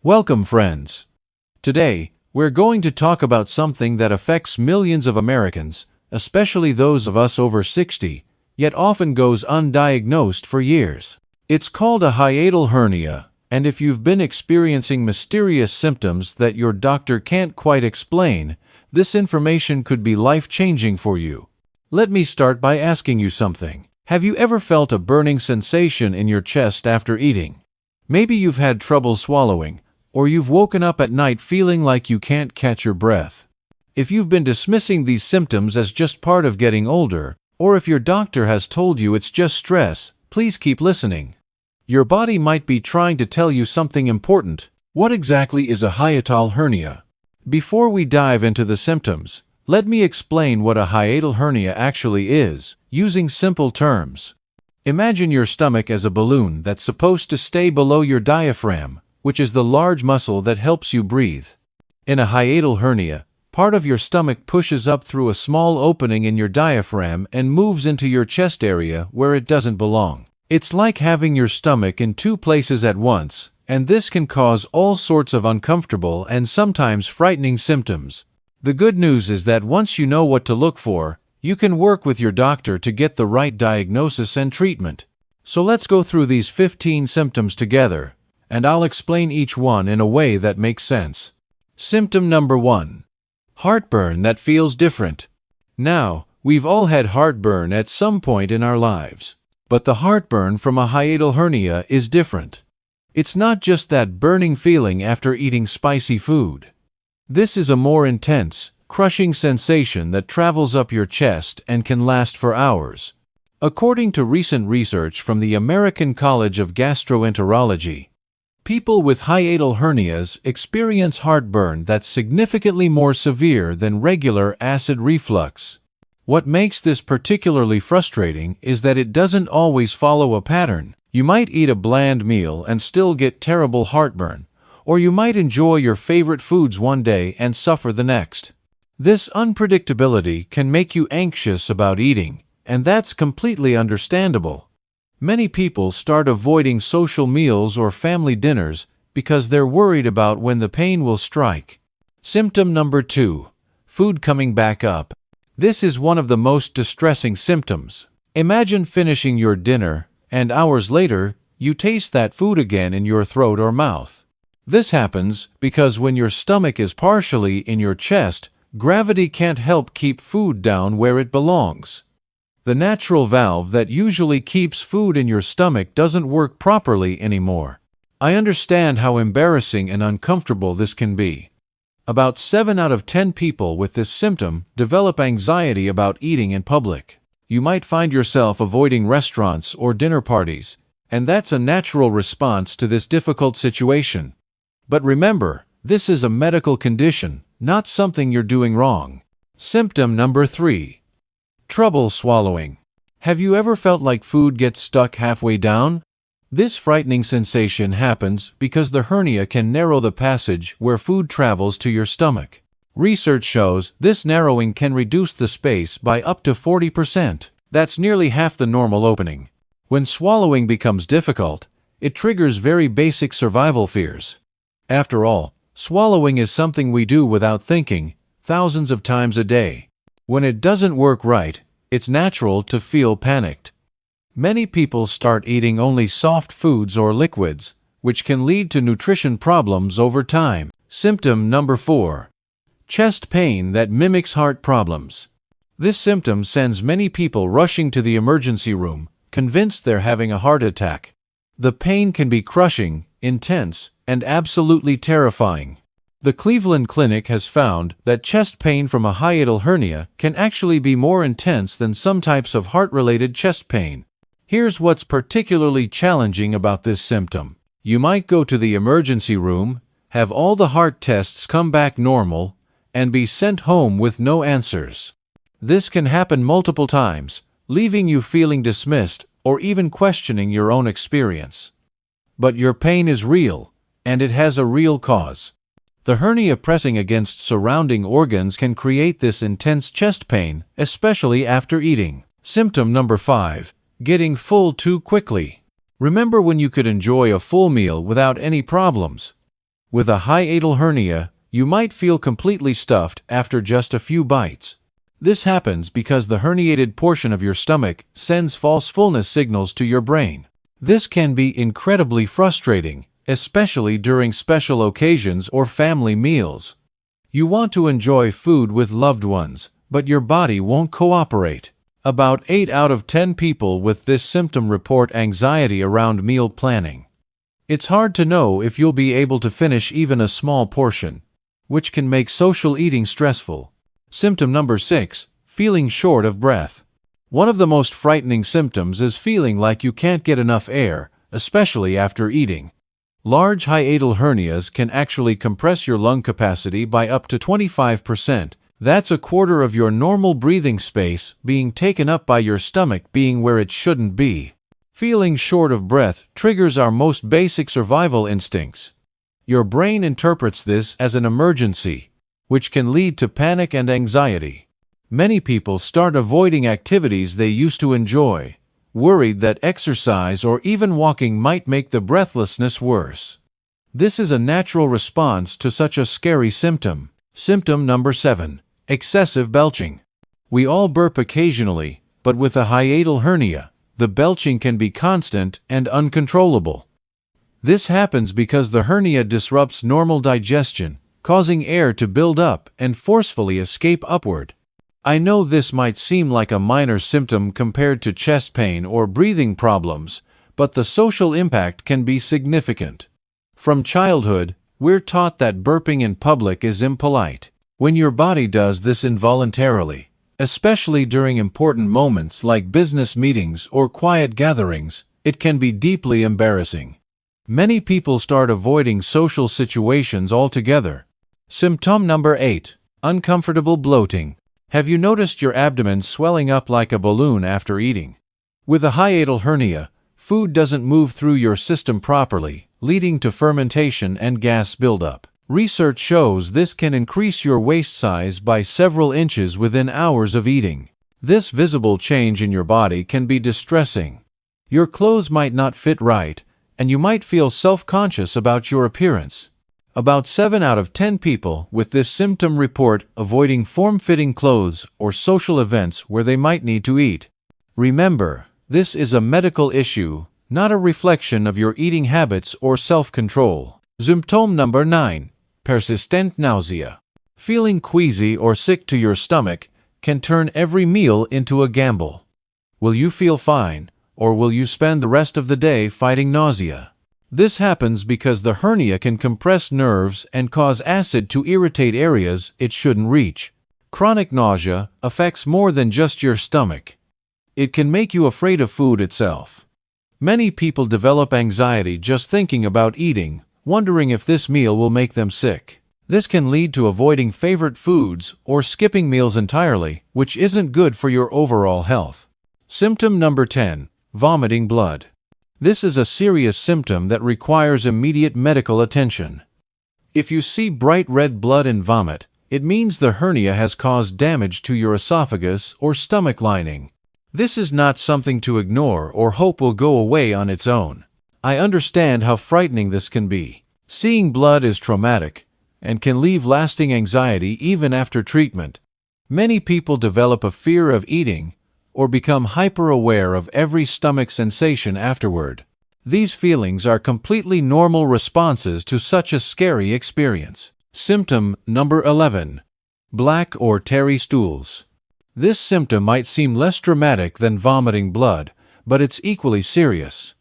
Welcome, friends. Today, we're going to talk about something that affects millions of Americans, especially those of us over 60, yet often goes undiagnosed for years. It's called a hiatal hernia, and if you've been experiencing mysterious symptoms that your doctor can't quite explain, this information could be life-changing for you. Let me start by asking you something. Have you ever felt a burning sensation in your chest after eating? Maybe you've had trouble swallowing, or you've woken up at night feeling like you can't catch your breath. If you've been dismissing these symptoms as just part of getting older, or if your doctor has told you it's just stress, please keep listening. Your body might be trying to tell you something important. What exactly is a hiatal hernia? Before we dive into the symptoms, let me explain what a hiatal hernia actually is, using simple terms. Imagine your stomach as a balloon that's supposed to stay below your diaphragm, which is the large muscle that helps you breathe. In a hiatal hernia, part of your stomach pushes up through a small opening in your diaphragm and moves into your chest area where it doesn't belong. It's like having your stomach in two places at once, and this can cause all sorts of uncomfortable and sometimes frightening symptoms. The good news is that once you know what to look for, you can work with your doctor to get the right diagnosis and treatment. So let's go through these 15 symptoms together, and I'll explain each one in a way that makes sense. Symptom number 1. Heartburn that feels different. Now, we've all had heartburn at some point in our lives. But the heartburn from a hiatal hernia is different. It's not just that burning feeling after eating spicy food. This is a more intense, crushing sensation that travels up your chest and can last for hours. According to recent research from the American College of Gastroenterology, people with hiatal hernias experience heartburn that's significantly more severe than regular acid reflux. What makes this particularly frustrating is that it doesn't always follow a pattern. You might eat a bland meal and still get terrible heartburn, or you might enjoy your favorite foods one day and suffer the next. This unpredictability can make you anxious about eating, and that's completely understandable. Many people start avoiding social meals or family dinners because they're worried about when the pain will strike. Symptom number 2. Food coming back up. This is one of the most distressing symptoms. Imagine finishing your dinner, and hours later, you taste that food again in your throat or mouth. This happens because when your stomach is partially in your chest, gravity can't help keep food down where it belongs. The natural valve that usually keeps food in your stomach doesn't work properly anymore. I understand how embarrassing and uncomfortable this can be. About 7 out of 10 people with this symptom develop anxiety about eating in public. You might find yourself avoiding restaurants or dinner parties, and that's a natural response to this difficult situation. But remember, this is a medical condition, not something you're doing wrong. Symptom number 3. Trouble swallowing. Have you ever felt like food gets stuck halfway down? This frightening sensation happens because the hernia can narrow the passage where food travels to your stomach. Research shows this narrowing can reduce the space by up to 40%. That's nearly half the normal opening. When swallowing becomes difficult, it triggers very basic survival fears. After all, swallowing is something we do without thinking, thousands of times a day. When it doesn't work right, it's natural to feel panicked. Many people start eating only soft foods or liquids, which can lead to nutrition problems over time. Symptom number 4. Chest pain that mimics heart problems. This symptom sends many people rushing to the emergency room, convinced they're having a heart attack. The pain can be crushing, intense, and absolutely terrifying. The Cleveland Clinic has found that chest pain from a hiatal hernia can actually be more intense than some types of heart-related chest pain. Here's what's particularly challenging about this symptom. You might go to the emergency room, have all the heart tests come back normal, and be sent home with no answers. This can happen multiple times, leaving you feeling dismissed or even questioning your own experience. But your pain is real, and it has a real cause. The hernia pressing against surrounding organs can create this intense chest pain, especially after eating. Symptom number 5. Getting full too quickly. Remember when you could enjoy a full meal without any problems? With a hiatal hernia, you might feel completely stuffed after just a few bites. This happens because the herniated portion of your stomach sends false fullness signals to your brain. This can be incredibly frustrating, especially during special occasions or family meals. You want to enjoy food with loved ones, but your body won't cooperate. About 8 out of 10 people with this symptom report anxiety around meal planning. It's hard to know if you'll be able to finish even a small portion, which can make social eating stressful. Symptom number 6, feeling short of breath. One of the most frightening symptoms is feeling like you can't get enough air, especially after eating. Large hiatal hernias can actually compress your lung capacity by up to 25%. That's a quarter of your normal breathing space being taken up by your stomach being where it shouldn't be. Feeling short of breath triggers our most basic survival instincts. Your brain interprets this as an emergency, which can lead to panic and anxiety. Many people start avoiding activities they used to enjoy, worried that exercise or even walking might make the breathlessness worse. This is a natural response to such a scary symptom. Symptom number 7, excessive belching. We all burp occasionally, but with a hiatal hernia, the belching can be constant and uncontrollable. This happens because the hernia disrupts normal digestion, causing air to build up and forcefully escape upward. I know this might seem like a minor symptom compared to chest pain or breathing problems, but the social impact can be significant. From childhood, we're taught that burping in public is impolite. When your body does this involuntarily, especially during important moments like business meetings or quiet gatherings, it can be deeply embarrassing. Many people start avoiding social situations altogether. Symptom number 8, uncomfortable bloating. Have you noticed your abdomen swelling up like a balloon after eating? With a hiatal hernia, food doesn't move through your system properly, leading to fermentation and gas buildup. Research shows this can increase your waist size by several inches within hours of eating. This visible change in your body can be distressing. Your clothes might not fit right, and you might feel self-conscious about your appearance. About 7 out of 10 people with this symptom report avoiding form-fitting clothes or social events where they might need to eat. Remember, this is a medical issue, not a reflection of your eating habits or self-control. Symptom number 9, persistent nausea. Feeling queasy or sick to your stomach can turn every meal into a gamble. Will you feel fine, or will you spend the rest of the day fighting nausea? This happens because the hernia can compress nerves and cause acid to irritate areas it shouldn't reach. Chronic nausea affects more than just your stomach. It can make you afraid of food itself. Many people develop anxiety just thinking about eating, wondering if this meal will make them sick. This can lead to avoiding favorite foods or skipping meals entirely, which isn't good for your overall health. Symptom number 10, vomiting blood. This is a serious symptom that requires immediate medical attention. If you see bright red blood and vomit, it means the hernia has caused damage to your esophagus or stomach lining. This is not something to ignore or hope will go away on its own. I understand how frightening this can be. Seeing blood is traumatic and can leave lasting anxiety even after treatment. Many people develop a fear of eating or become hyper-aware of every stomach sensation afterward. These feelings are completely normal responses to such a scary experience. Symptom number 11, black or tarry stools. This symptom might seem less dramatic than vomiting blood, but it's equally serious.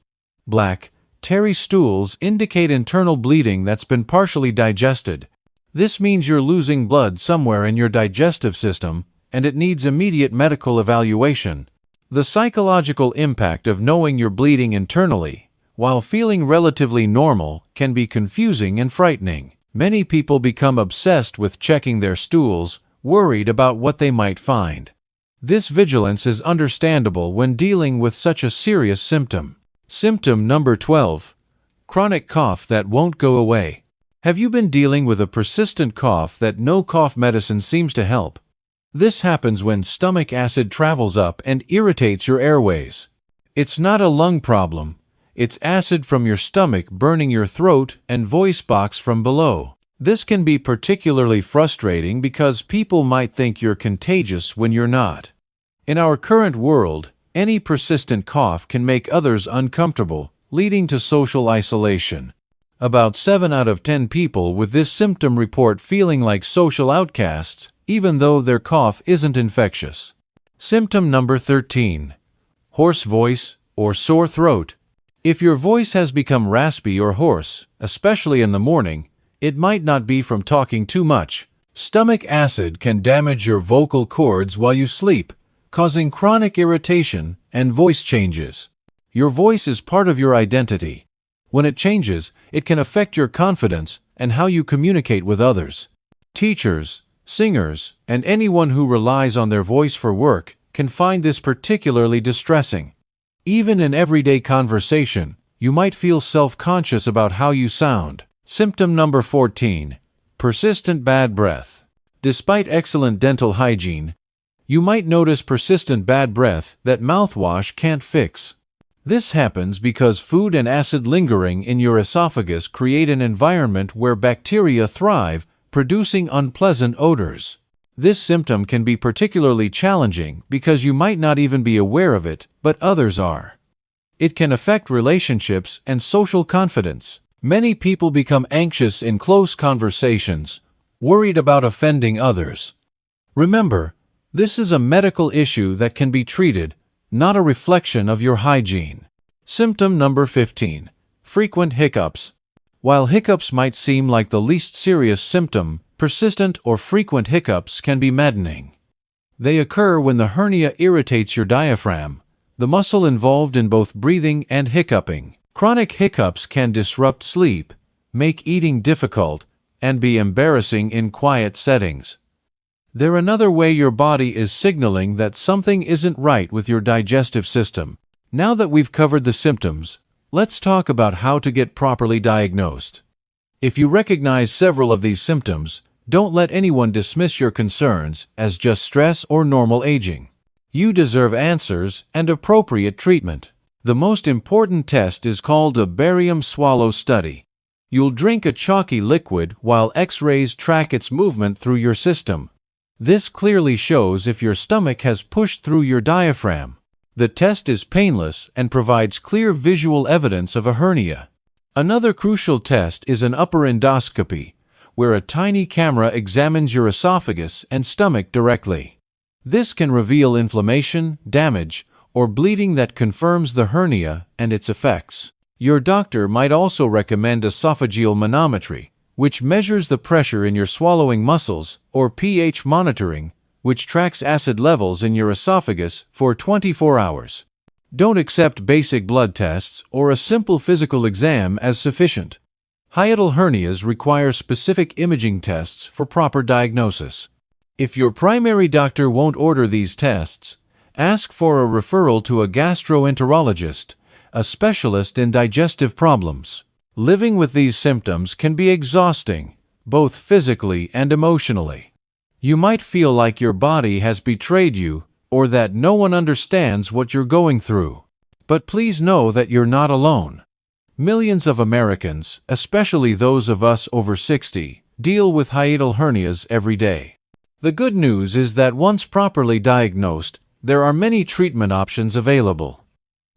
Black, tarry stools indicate internal bleeding that's been partially digested. This means you're losing blood somewhere in your digestive system, and it needs immediate medical evaluation. The psychological impact of knowing you're bleeding internally, while feeling relatively normal, can be confusing and frightening. Many people become obsessed with checking their stools, worried about what they might find. This vigilance is understandable when dealing with such a serious symptom. Symptom number 12, chronic cough that won't go away. Have you been dealing with a persistent cough that no cough medicine seems to help? This happens when stomach acid travels up and irritates your airways. It's not a lung problem. It's acid from your stomach burning your throat and voice box from below. This can be particularly frustrating because people might think you're contagious when you're not. In our current world, any persistent cough can make others uncomfortable, leading to social isolation. About 7 out of 10 people with this symptom report feeling like social outcasts, even though their cough isn't infectious. Symptom number 13. Hoarse voice or sore throat. If your voice has become raspy or hoarse, especially in the morning, it might not be from talking too much. Stomach acid can damage your vocal cords while you sleep, causing chronic irritation and voice changes. Your voice is part of your identity. When it changes, it can affect your confidence and how you communicate with others. Teachers, singers, and anyone who relies on their voice for work can find this particularly distressing. Even in everyday conversation, you might feel self-conscious about how you sound. Symptom number 14. Persistent bad breath. Despite excellent dental hygiene, you might notice persistent bad breath that mouthwash can't fix. This happens because food and acid lingering in your esophagus create an environment where bacteria thrive, producing unpleasant odors. This symptom can be particularly challenging because you might not even be aware of it, but others are. It can affect relationships and social confidence. Many people become anxious in close conversations, worried about offending others. Remember, this is a medical issue that can be treated, not a reflection of your hygiene. Symptom number 15. Frequent hiccups. While hiccups might seem like the least serious symptom, persistent or frequent hiccups can be maddening. They occur when the hernia irritates your diaphragm, the muscle involved in both breathing and hiccuping. Chronic hiccups can disrupt sleep, make eating difficult, and be embarrassing in quiet settings. They're another way your body is signaling that something isn't right with your digestive system. Now that we've covered the symptoms, let's talk about how to get properly diagnosed. If you recognize several of these symptoms, don't let anyone dismiss your concerns as just stress or normal aging. You deserve answers and appropriate treatment. The most important test is called a barium swallow study. You'll drink a chalky liquid while X-rays track its movement through your system. This clearly shows if your stomach has pushed through your diaphragm. The test is painless and provides clear visual evidence of a hernia. Another crucial test is an upper endoscopy, where a tiny camera examines your esophagus and stomach directly. This can reveal inflammation, damage, or bleeding that confirms the hernia and its effects. Your doctor might also recommend esophageal manometry, which measures the pressure in your swallowing muscles, or pH monitoring, which tracks acid levels in your esophagus for 24 hours. Don't accept basic blood tests or a simple physical exam as sufficient. Hiatal hernias require specific imaging tests for proper diagnosis. If your primary doctor won't order these tests, ask for a referral to a gastroenterologist, a specialist in digestive problems. Living with these symptoms can be exhausting, both physically and emotionally. You might feel like your body has betrayed you, or that no one understands what you're going through. But please know that you're not alone. Millions of Americans, especially those of us over 60, deal with hiatal hernias every day. The good news is that once properly diagnosed, there are many treatment options available.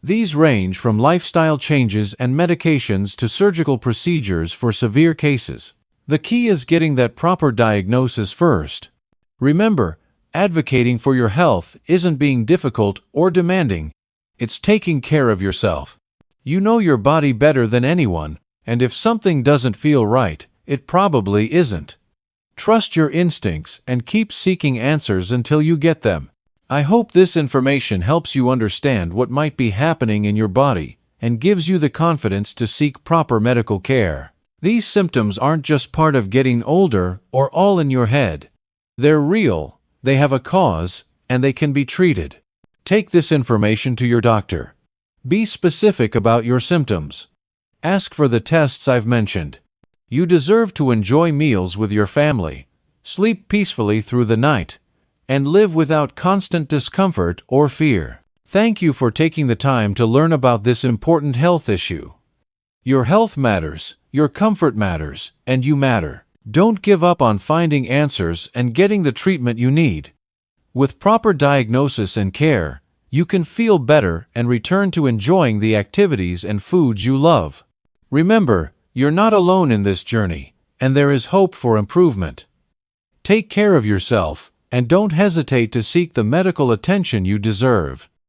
These range from lifestyle changes and medications to surgical procedures for severe cases. The key is getting that proper diagnosis first. Remember, advocating for your health isn't being difficult or demanding. It's taking care of yourself. You know your body better than anyone, and if something doesn't feel right, it probably isn't. Trust your instincts and keep seeking answers until you get them. I hope this information helps you understand what might be happening in your body and gives you the confidence to seek proper medical care. These symptoms aren't just part of getting older or all in your head. They're real, they have a cause, and they can be treated. Take this information to your doctor. Be specific about your symptoms. Ask for the tests I've mentioned. You deserve to enjoy meals with your family, sleep peacefully through the night, and live without constant discomfort or fear. Thank you for taking the time to learn about this important health issue. Your health matters, your comfort matters, and you matter. Don't give up on finding answers and getting the treatment you need. With proper diagnosis and care, you can feel better and return to enjoying the activities and foods you love. Remember, you're not alone in this journey, and there is hope for improvement. Take care of yourself, and don't hesitate to seek the medical attention you deserve.